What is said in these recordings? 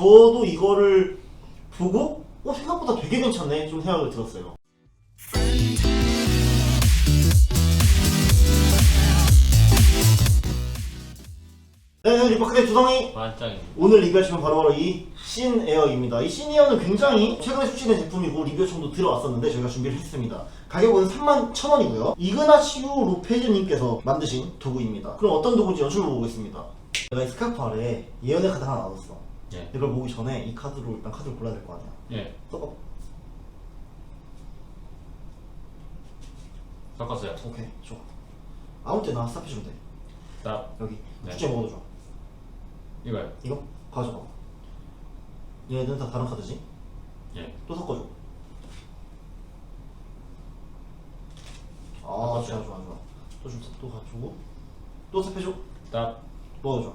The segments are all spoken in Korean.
저도 이거를 보고 생각보다 되게 괜찮네 좀 생각을 들었어요. 네, 리버크의 주성이 완짱입니다. 오늘 리뷰할 제품 바로 이 신에어입니다. 이 신에어는 굉장히 최근에 출시된 제품이고 리뷰 요청도 들어왔었는데 저희가 준비를 했습니다. 가격은 31,000원이고요. 이그나시우 로페즈님께서 만드신 도구입니다. 그럼 어떤 도구인지 연출을 보겠습니다. 내가 이 스카프 아래에 예언의 카드 하나 놔뒀어. 예. 이걸 보기 전에 이 카드로 일단 카드를 골라야 될 거 아니야. 예. 섞었어요. 오케이, 좋아. 아무 때나 스탑해주면 돼. 스탑. 여기 네. 축제 먹어도 좋아. 이거요. 이거 가져가. 얘는 다 다른 카드지? 예. 또 섞어줘. 아, 섞었어요. 좋아. 또 가지고 또 삽해줘. 스탑. 넣어줘.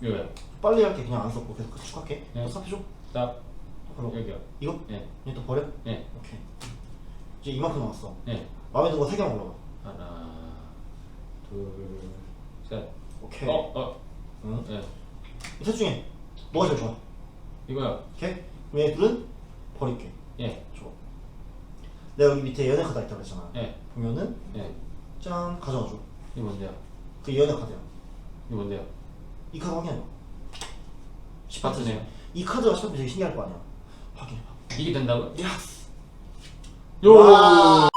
이거요. 빨리 할게. 그냥 안 섞고 계속 축할게. 네. 또 삽해줘. 스탑. 그럼 여기요. 이거? 예. 얘 또 버려? 예. 오케이. 이제 이만큼 남았어. 예. 마음에 드는 거 3개만 골라봐. 하나, 둘, 셋. 오케이. 응? 예. 이 셋 중에 뭐가 제일 좋아? 이거요. 오케이? 그럼 얘 둘은 버릴게. 예. 좋아. 내가 여기 밑에 연애 카드 있다고 그랬잖아. 예. 보면은 예. 짠 가져가줘. 이거 뭔데요? 그 연애 카드야. 이거 뭔데요? 이 카드 확인해봐. 같으네요. 이 카드가 10박 되게 신기할 거 아니야. 확인해봐. 이게 된다고? 야. 요. 와.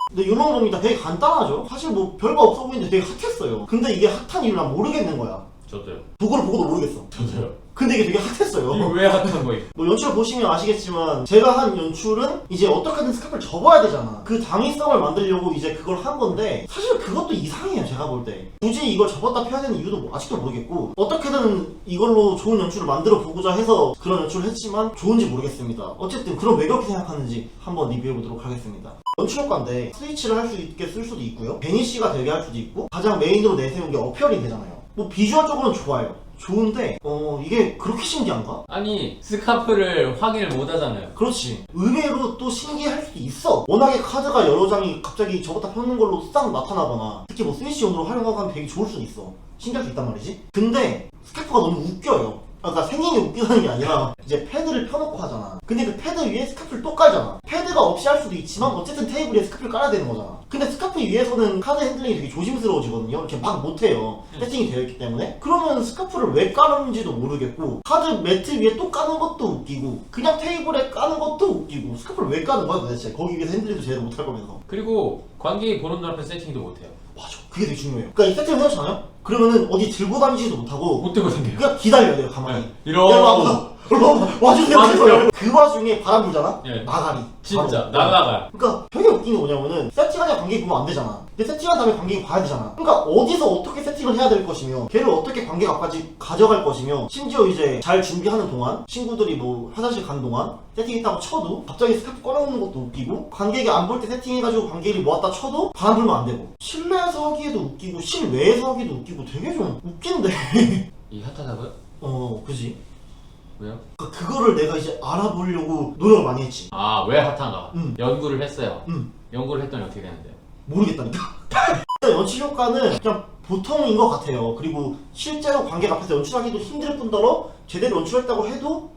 근데 이런 거 보니까 되게 간단하죠? 사실 뭐 별거 없어 보이는데 되게 핫했어요. 근데 이게 핫한 이유를 난 모르겠는 거야. 저도요. 도구를 보고도 모르겠어. 저도요. 근데 이게 되게 핫했어요. 이거 왜 핫한 거임? 뭐 연출 보시면 아시겠지만 제가 한 연출은 이제 어떻게든 스카프를 접어야 되잖아. 그 당위성을 만들려고 이제 그걸 한 건데 사실 그것도 이상해요. 제가 볼 때 굳이 이걸 접었다 펴야 되는 이유도 뭐 아직도 모르겠고 어떻게든 이걸로 좋은 연출을 만들어 보고자 해서 그런 연출을 했지만 좋은지 모르겠습니다. 어쨌든 그럼 왜 그렇게 생각하는지 한번 리뷰해 보도록 하겠습니다. 연출 효과인데 스위치를 할 수 있게 쓸 수도 있고요, 베니쉬가 되게 할 수도 있고, 가장 메인으로 내세운 게 어피어링 되잖아요. 뭐 비주얼적으로는 좋아요. 좋은데 이게 그렇게 신기한가? 아니 스카프를 확인을 못 하잖아요. 그렇지. 의외로 또 신기할 수도 있어. 워낙에 카드가 여러 장이 갑자기 접었다 펴는 걸로 싹 나타나거나 특히 뭐 스위치용으로 활용하면 되게 좋을 수도 있어. 신기할 수 있단 말이지. 근데 스카프가 너무 웃겨요. 그러니까 생긴 게 웃기다는 게 아니라 이제 패드를 펴놓고 하잖아. 근데 그 패드 위에 스카프를 또 깔잖아. 패드가 없이 할 수도 있지만 어쨌든 테이블 위에 스카프를 깔아야 되는 거잖아. 근데 스카프 위에서는 카드 핸들링이 되게 조심스러워지거든요. 이렇게 막 못해요. 세팅이 되어 있기 때문에. 그러면 스카프를 왜 까는지도 모르겠고, 카드 매트 위에 또 까는 것도 웃기고, 그냥 테이블에 까는 것도 웃기고, 스카프를 왜 까는 거야 도대체? 거기 위에서 핸들링도 제대로 못할 거면서. 그리고 관객이 보는 눈앞에 세팅도 못해요. 맞아. 그게 되게 중요해요. 그러니까 이 세팅을 해놓잖아요? 그러면은 어디 들고 다니지도 못하고 못 들고 다녀요. 그냥 기다려야 돼요. 가만히. 네. 이러고. 야, 와주세요. 와주세요. 그 와중에 바람 불잖아? 예. 나가리. 진짜 바로. 나가가. 그러니까 되게 웃긴 게 뭐냐면은 세팅하냐 관객이 보면 안 되잖아. 근데 세팅한 다음에 관객이 봐야 되잖아. 그러니까 어디서 어떻게 세팅을 해야 될 것이며 걔를 어떻게 관객 앞까지 가져갈 것이며, 심지어 이제 잘 준비하는 동안 친구들이 뭐 화장실 가는 동안 세팅했다고 쳐도 갑자기 스카프 꺼내오는 것도 웃기고, 관객이 안 볼 때 세팅해가지고 관객이 모았다 쳐도 바람 불면 안 되고, 실내에서 하기에도 웃기고 실외에서 하기도 웃기고 되게 좀 웃긴데 이 핫하다고요? 그지? 왜요? 그거를 내가 이제 알아보려고 노력을 많이 했지. 아, 왜 핫한가? 연구를 했어요. 응. 연구를 했더니 어떻게 되는데요? 모르겠다니까. 연출 효과는 그냥 보통인 것 같아요. 그리고 실제로 관객 앞에서 연출하기도 힘들 뿐더러 제대로 연출했다고 해도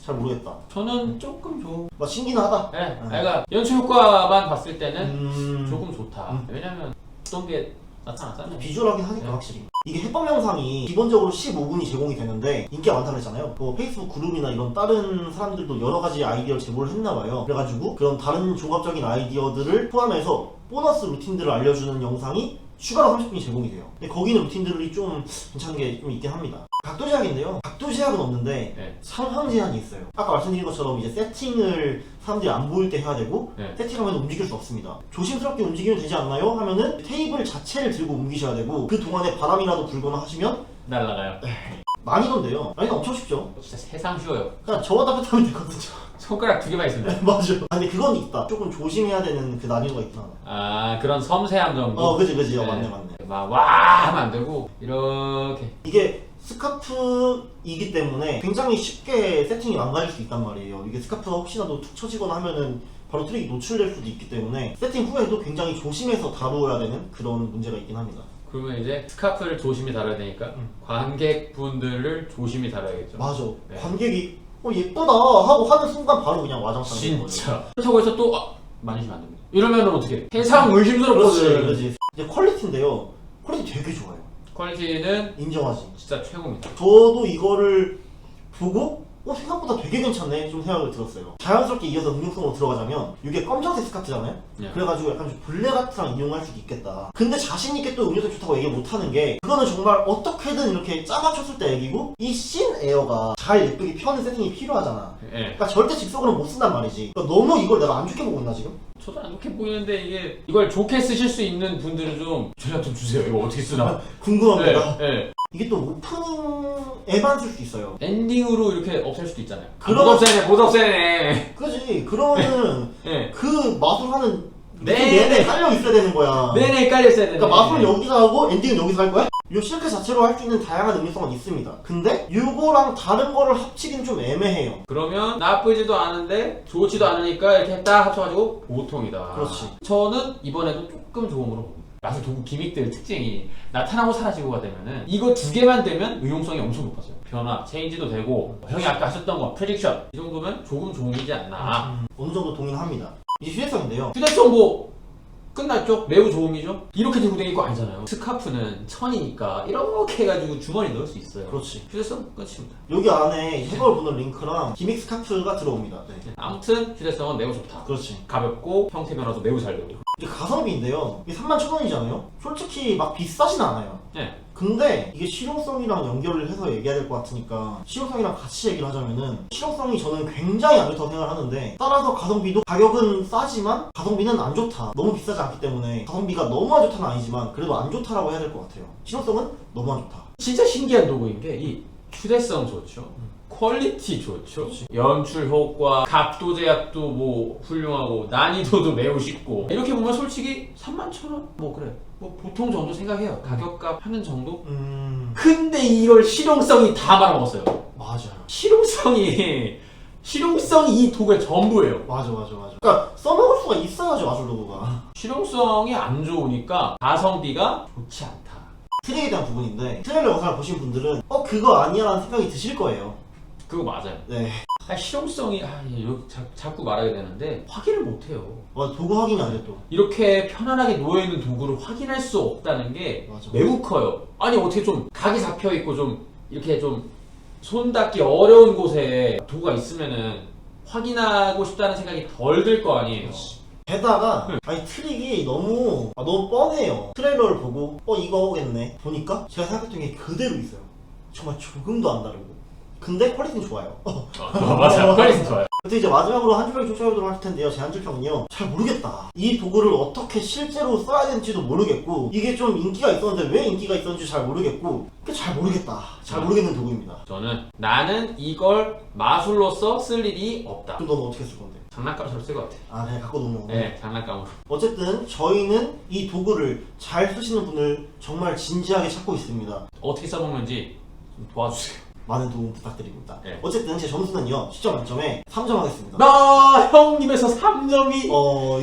잘 모르겠다. 저는 조금 막 신기는 하다. 네, 그러니까 연출 효과만 봤을 때는 음... 조금 좋다. 왜냐면 어떤 게 나타났잖아요. 비주얼하긴 하니까 네. 확실히. 이게 해법 영상이 기본적으로 15분이 제공이 되는데 인기가 많다고 했잖아요. 뭐 페이스북 그룹이나 이런 다른 사람들도 여러 가지 아이디어를 제보를 했나봐요. 그래가지고 그런 다른 종합적인 아이디어들을 포함해서 보너스 루틴들을 알려주는 영상이 추가로 30분이 제공이 돼요. 근데 거기는 루틴들이 좀 괜찮은 게 좀 있긴 합니다. 각도 제약인데요. 각도 제약은 없는데 네. 상황 제한이 있어요. 아까 말씀드린 것처럼 이제 세팅을 사람들이 안 보일 때 해야 되고, 네. 세팅하면 움직일 수 없습니다. 조심스럽게 움직이면 되지 않나요? 하면은 테이블 자체를 들고 옮기셔야 되고, 그 동안에 바람이라도 불거나 하시면 날라가요. 난이도인데요. 난이도 엄청 쉽죠. 진짜 세상 쉬워요. 그냥 저어다 뺐다 하면 되거든요. 손가락 2개만 있습니다. 맞아. 근데 그건 있다. 조금 조심해야 되는 그 난이도가 있구나. 아, 그런 섬세함 정도? 그지. 네. 맞네. 막 와 하면 안 되고 이렇게. 이게 스카프이기 때문에 굉장히 쉽게 세팅이 망가질 수 있단 말이에요. 이게 스카프가 혹시라도 툭 쳐지거나 하면은 바로 트랙이 노출될 수도 있기 때문에 세팅 후에도 굉장히 조심해서 다루어야 되는 그런 문제가 있긴 합니다. 그러면 이제 스카프를 조심히 다뤄야 되니까 관객분들을 조심히 다뤄야겠죠. 맞아. 네. 관객이 예쁘다 하고 하는 순간 바로 그냥 와장창 되는 거예요. 진짜. 그렇다고 해서 또 만지시면 안 됩니다. 이러면 어떻게? 세상 의심스럽거든. 그렇지. 이제 퀄리티인데요. 퀄리티 되게 좋아요. 퀄리티는 인정하지. 진짜 최고입니다. 저도 이거를 보고 생각보다 되게 괜찮네 좀 생각을 들었어요. 자연스럽게 이어서 응용성으로 들어가자면 이게 검정색 스카트잖아요. 네. 그래가지고 약간 좀 블랙아트랑 이용할 수도 있겠다. 근데 자신있게 또 응용성 좋다고 얘기 못하는 게 그거는 정말 어떻게든 이렇게 짜맞췄을 때 얘기고 이 씬 에어가 잘 예쁘게 펴는 세팅이 필요하잖아. 예. 그러니까 절대 직속으로는 못 쓴단 말이지. 그러니까 너무 이걸 내가 안 좋게 보고 있나 지금? 저도 안 좋게 보이는데 이게 이걸 좋게 쓰실 수 있는 분들은 좀 제가 좀 주세요. 이거 어떻게 쓰나? 궁금합니다. 네. 이게 또 오프닝에만 쓸 수 있어요. 엔딩으로 이렇게 없앨 수도 있잖아요. 그럼- 못 없애네. 그지? 그러면은 네. 그 마술하는 네. 내내 깔려 있어야 되는 거야. 내내 깔려 있어야 되네. 그러니까 마술은 여기서 하고 엔딩은 여기서 할 거야? 이 실크 자체로 할 수 있는 다양한 응용성은 있습니다. 근데 이거랑 다른 거를 합치긴 좀 애매해요. 그러면 나쁘지도 않은데 좋지도 않으니까 이렇게 딱 합쳐가지고 보통이다. 그렇지. 저는 이번에도 조금 좋음으로 봅니다. 마술 도구 기믹들 특징이 나타나고 사라지고가 되면은 이거 두 개만 되면 의용성이 엄청 높아져요. 변화, 체인지도 되고 형이 아까 하셨던 거 프리딕션 이 정도면 조금 좋음이지 않나. 어느 정도 동의합니다. 이제 휴대성인데요. 휴대성 뭐 끝났죠? 매우 좋음이죠? 이렇게 들고 다닐 거 아니잖아요. 스카프는 천이니까 이렇게 해가지고 주머니 넣을 수 있어요. 그렇지. 휴대성 끝입니다. 여기 안에 해걸 보는 링크랑 기믹 스카프가 들어옵니다. 네. 아무튼 휴대성은 매우 좋다. 그렇지. 가볍고 형태 변화도 매우 잘 되고. 이제 가성비인데요. 이게 31,000원이잖아요. 솔직히 막 비싸진 않아요. 네. 근데 이게 실용성이랑 연결을 해서 얘기해야 될 것 같으니까 실용성이랑 같이 얘기를 하자면은 실용성이 저는 굉장히 안 좋다고 생각을 하는데 따라서 가성비도 가격은 싸지만 가성비는 안 좋다. 너무 비싸지 않기 때문에 가성비가 너무 안 좋다는 아니지만 그래도 안 좋다라고 해야 될 것 같아요. 실용성은 너무 안 좋다. 진짜 신기한 도구인 게 이 휴대성 좋죠. 퀄리티 좋죠. 그렇지. 연출 효과, 각도 제약도 뭐 훌륭하고 난이도도 매우 쉽고 이렇게 보면 솔직히 31,000원? 뭐 그래. 뭐 보통 정도 생각해요. 가격값 하는 정도? 근데 이걸 실용성이 다 말아먹었어요. 맞아요. 실용성이 이 도구의 전부예요. 맞아. 그러니까 써먹을 수가 있어야죠 마술 도구가. 실용성이 안 좋으니까 가성비가 좋지 않다. 트랙에 대한 부분인데 트레일러 영상을 보신 분들은 그거 아니야 라는 생각이 드실 거예요. 그거 맞아요. 네. 실용성이 자꾸 말하게 되는데 확인을 못해요. 도구 확인이 안 돼 또. 이렇게 편안하게 놓여있는 도구를 확인할 수 없다는 게 맞아. 매우 커요. 아니 어떻게 좀 각이 잡혀있고 좀 이렇게 좀 손닿기 어려운 곳에 도구가 있으면은 확인하고 싶다는 생각이 덜 들 거 아니에요. 게다가 아니 트릭이 너무 뻔해요. 트레일러를 보고 이거겠네 보니까 제가 생각했던 게 그대로 있어요. 정말 조금도 안 다르고. 근데 퀄리티는 좋아요. 맞아요. 퀄리티 좋아요. 그래서 이제 마지막으로 한 줄평 쫓아보도록 할 텐데요. 제 한 줄평은요. 잘 모르겠다. 이 도구를 어떻게 실제로 써야 되는지도 모르겠고 이게 좀 인기가 있었는데 왜 인기가 있었는지 잘 모르겠고 잘 모르겠다. 잘 모르겠는 도구입니다. 저는 나는 이걸 마술로서 쓸 일이 없다. 그럼 너는 어떻게 쓸 건데? 장난감처럼 쓸 것 같아. 그냥 갖고 노는 거. 네, 장난감으로. 어쨌든 저희는 이 도구를 잘 쓰시는 분을 정말 진지하게 찾고 있습니다. 어떻게 써먹는지 좀 도와주세요. 많은 도움 부탁드립니다. 네. 어쨌든 제 점수는요. 10점 만점에 3점 하겠습니다. 나 형님에서 3점이.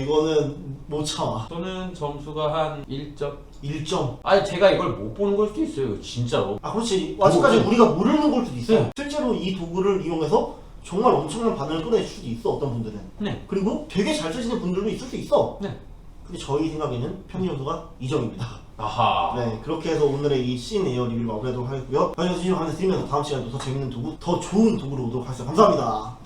이거는 못 참아. 저는 점수가 한 1점. 1점. 아니 제가 이걸 못 보는 걸 수도 있어요. 진짜로. 그렇지. 아직까지 우리가 모르는 걸 수도 있어요. 네. 실제로 이 도구를 이용해서 정말 엄청난 반응을 꺼낼 수도 있어. 어떤 분들은. 네. 그리고 되게 잘 쓰시는 분들도 있을 수 있어. 네. 근데 저희 생각에는 평균 점수가 2점입니다. 아하. 네, 그렇게 해서 오늘의 이 씬 에어 리뷰를 마무리하도록 하겠고요. 마지막 수시로 감사드리면서 다음 시간에 또 더 재밌는 도구, 더 좋은 도구로 오도록 하겠습니다. 감사합니다.